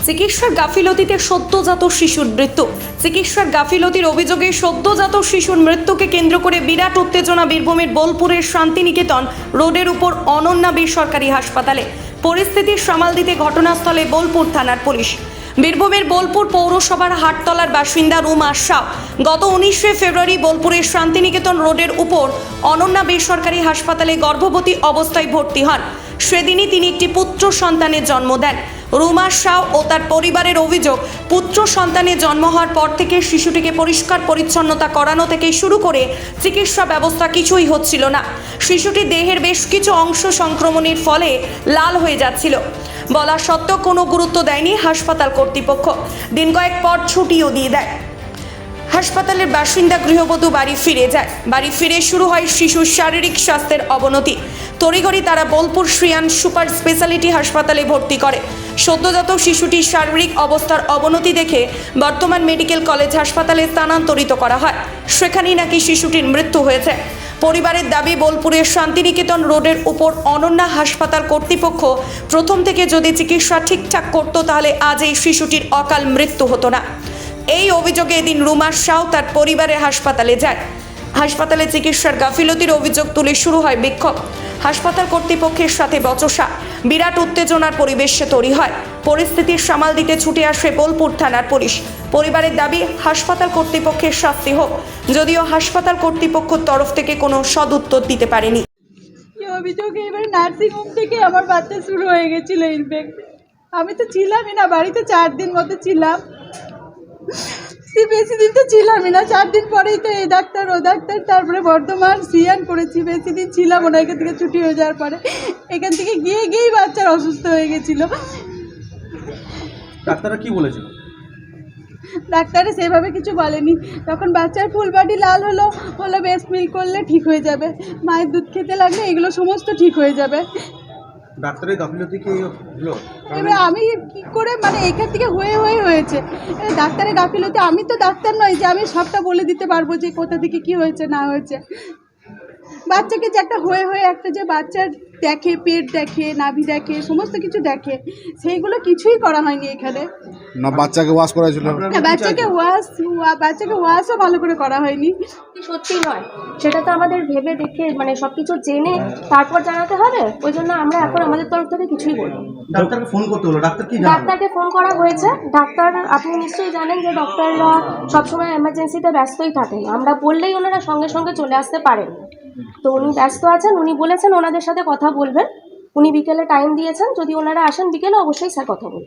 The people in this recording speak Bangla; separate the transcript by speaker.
Speaker 1: চিকিৎসার গাফিলতিতে সদ্যজাত শিশুর মৃত্যু। চিকিৎসার গাফিলতির অভিযোগে সদ্যজাত শিশুর মৃত্যুকে কেন্দ্র করে বিরাট উত্তেজনা বীরভূমের বোলপুরের শান্তিনিকেতন রোডের উপর অনন্যা বেসরকারি হাসপাতালে। পরিস্থিতি সামাল দিতে ঘটনাস্থলে বোলপুর থানার পুলিশ। বীরভূমের বোলপুর পৌরসভার হাটতলার বাসিন্দা রুমা শাহ গত 19শে ফেব্রুয়ারি বোলপুরের শান্তিনিকেতন রোডের উপর অনন্যা বেসরকারি হাসপাতালে গর্ভবতী অবস্থায় ভর্তি হন। সেদিনই তিনি একটি পুত্র সন্তানের জন্ম দেন। রুমা শাহ ও তার পরিবারের অভিযোগ, পুত্র সন্তানের জন্ম হওয়ার পর থেকে শিশুটিকে পরিষ্কার পরিচ্ছন্নতা করানো থেকে শুরু করে চিকিৎসা ব্যবস্থা কিছুই হচ্ছিল না। শিশুটির দেহের বেশ কিছু অংশ সংক্রমণের ফলে লাল হয়ে যাচ্ছিল। বলা সত্ত্বেও কোনো গুরুত্ব দেয়নি হাসপাতাল কর্তৃপক্ষ। দিন কয়েক পর ছুটিও দিয়ে দেয়। হাসপাতালের বাসিন্দা গৃহবধূ বাড়ি ফিরে যায়। বাড়ি ফিরে শুরু হয় শিশুর শারীরিক স্বাস্থ্যের অবনতি। তড়িঘড়ি তারা বোলপুর শ্রিয়ান সুপার স্পেশালিটি হাসপাতালে ভর্তি করে। সদ্যজাত শিশুটির শারীরিক অবস্থার অবনতি দেখে বর্তমান মেডিকেল কলেজ হাসপাতালে স্থানান্তরিত করা হয়। সেখানেই নাকি শিশুটির মৃত্যু হয়েছে। পরিবারের দাবি, বোলপুরের শান্তিনিকেতন রোডের উপর অনন্যা হাসপাতাল কর্তৃপক্ষ প্রথম থেকে যদি চিকিৎসা ঠিকঠাক করতো তাহলে আজ এই শিশুটির অকাল মৃত্যু হতো না। এই অভিযোগে এদিন রুমা শাহ তার পরিবারের হাসপাতালে যায়। হাসপাতালে চিকিৎসার গাফিলতির অভিযোগ তুলে শুরু হয় বিক্ষোভ। হাসপাতাল কর্তৃপক্ষের সাথে বচসা, বিরাট উত্তেজনার পরিবেশ তৈরি হয়। পরিস্থিতি সামাল দিতে ছুটে আসে বোলপুর থানার পুলিশ। পরিবারের দাবি, হাসপাতাল কর্তৃপক্ষের শাস্তি হোক, যদিও হাসপাতাল কর্তৃপক্ষের তরফ থেকে কোনো সদুত্তর দিতে পারেনি।
Speaker 2: অভিযোগে এবার নার্সিং হোম থেকে আমার বাচ্চা শুরু হয়ে গেছিল ইনফেক্ট। আমি তো ছিলামই না, বাড়িতে 4 দিন মতো ছিলাম। বেশি দিন তো ছিলামই না, 4 দিন পরেই তো এই ডাক্তার ও ডাক্তার, তারপরে বর্ধমান সিয়ান করেছি। বেশি দিন ছিলাম না, এখান থেকে ছুটি হয়ে যাওয়ার পরে এখান থেকে গিয়েই বাচ্চার অসুস্থ হয়ে গেছিল।
Speaker 3: ডাক্তাররা কি বলেছিল?
Speaker 2: ডাক্তারে সেভাবে কিছু বলেনি। তখন বাচ্চার ফুল বডি লাল হলো ব্রেস্ট মিল্ক করলে ঠিক হয়ে যাবে, মায়ের দুধ খেতে লাগলে এগুলো সমস্ত ঠিক হয়ে যাবে।
Speaker 3: ডাক্তারের গাফিলতি কি হলো?
Speaker 2: এবার আমি কি করে এখান থেকে হয়েছে ডাক্তারের গাফিলতি। আমি তো ডাক্তার নই যে আমি সবটা বলে দিতে পারবো যে কোথা থেকে কি হয়েছে না হয়েছে। বাচ্চাকে যে একটা একটা যে বাচ্চার দেখে, পেট দেখে, নাভি দেখে, সমস্ত কিছু দেখে, সেইগুলো কিছুই করা হয়নি এখানে।
Speaker 4: না বাচ্চাকে ওয়াশ করা ছিল,
Speaker 2: বাচ্চাকে ওয়াশও ভালো করে করা হয়নি।
Speaker 5: সত্যি নয় সেটা তো আমাদের ভেবে দেখে সব কিছু জেনে তারপর জানাতে হবে। ওই জন্য আমরা এখন আমাদের তরফ থেকে কিছুই বলবো।
Speaker 3: ডাক্তারকে ফোন করতে হলো, ডাক্তার কি জানালো?
Speaker 5: ডাক্তারকে ফোন করা হয়েছে। ডাক্তার, আপনি নিশ্চয়ই জানেন যে ডক্টররা সবসময় এমার্জেন্সিতে ব্যস্তই থাকেন। আমরা বললেই ওনারা সঙ্গে সঙ্গে চলে আসতে পারেন না। তো উনি ব্যস্ত আছেন, উনি বলেছেন ওনাদের সাথে কথা বলবেন। উনি বিকেলে টাইম দিয়েছেন, যদি ওনারা আসেন বিকেলে অবশ্যই স্যার কথা বলবেন।